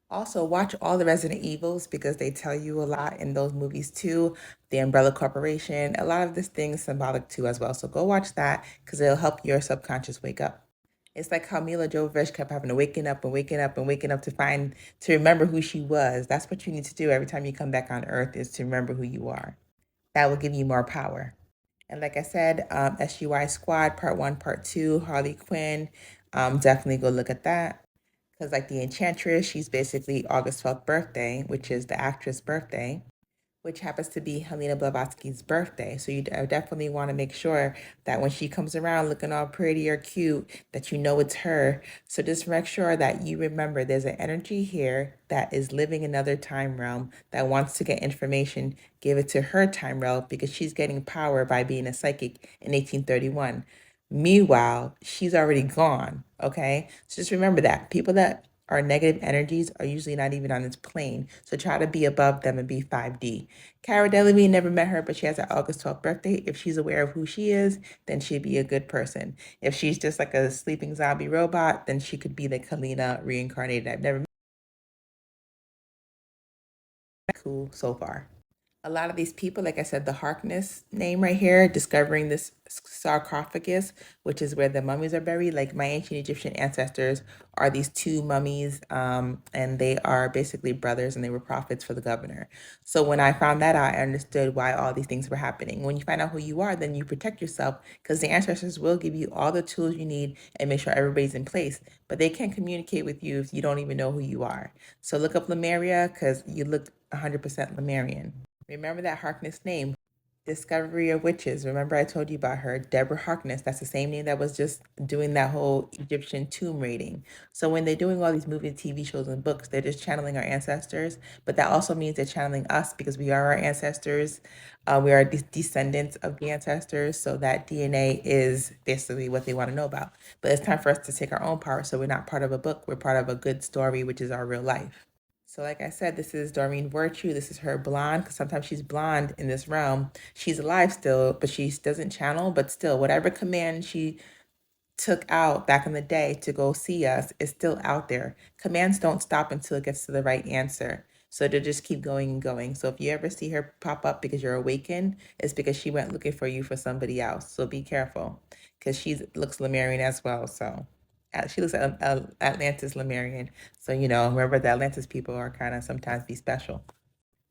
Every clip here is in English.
Also, watch all the Resident Evils because they tell you a lot in those movies too. The Umbrella Corporation, a lot of this thing is symbolic too as well. So go watch that because it'll help your subconscious wake up. It's like how Mila Jovovich kept having to waking up and waking up and waking up to remember who she was. That's what you need to do every time you come back on Earth is to remember who you are. That will give you more power. And like I said, SUI Squad Part 1, Part 2, Harley Quinn. Definitely go look at that. Because, like the Enchantress, she's basically August 12th birthday, which is the actress' birthday, which happens to be Helena Blavatsky's birthday. So you definitely want to make sure that when she comes around looking all pretty or cute, that you know it's her. So just make sure that you remember there's an energy here that is living another time realm that wants to get information. Give it to her time realm because she's getting power by being a psychic in 1831. Meanwhile, she's already gone. Okay. So just remember that people that are negative energies are usually not even on this plane. So try to be above them and be 5D. Cara Delevingne, never met her, but she has an August 12th birthday. If she's aware of who she is, then she'd be a good person. If she's just like a sleeping zombie robot, then she could be the Kalina reincarnated. I've never met her. Cool so far. A lot of these people, like I said, the Harkness name right here, discovering this sarcophagus, which is where the mummies are buried. Like my ancient Egyptian ancestors are these two mummies, and they are basically brothers, and they were prophets for the governor. So when I found that out, I understood why all these things were happening. When you find out who you are, then you protect yourself because the ancestors will give you all the tools you need and make sure everybody's in place. But they can't communicate with you if you don't even know who you are. So look up Lemuria because you look 100% Lemurian. Remember that Harkness name, Discovery of Witches. Remember I told you about her, Deborah Harkness. That's the same name that was just doing that whole Egyptian tomb raiding. So when they're doing all these movies, TV shows, and books, they're just channeling our ancestors. But that also means they're channeling us because we are our ancestors. We are descendants of the ancestors. So that DNA is basically what they want to know about. But it's time for us to take our own power. So we're not part of a book. We're part of a good story, which is our real life. So, like I said, this is Doreen Virtue. This is her blonde, because sometimes she's blonde in this realm. She's alive still, but she doesn't channel. But still, whatever command she took out back in the day to go see us is still out there. Commands don't stop until it gets to the right answer. So to just keep going and going. So if you ever see her pop up because you're awakened, it's because she went looking for you for somebody else. So be careful because she looks Lemurian as well. So she looks at Atlantis Lemurian. So, remember the Atlantis people are kind of sometimes be special.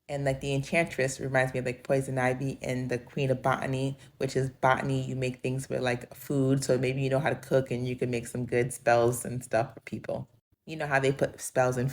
And like the Enchantress reminds me of like Poison Ivy and the Queen of Botany, which is botany. You make things with like food. So maybe you know how to cook and you can make some good spells and stuff for people. You know how they put spells in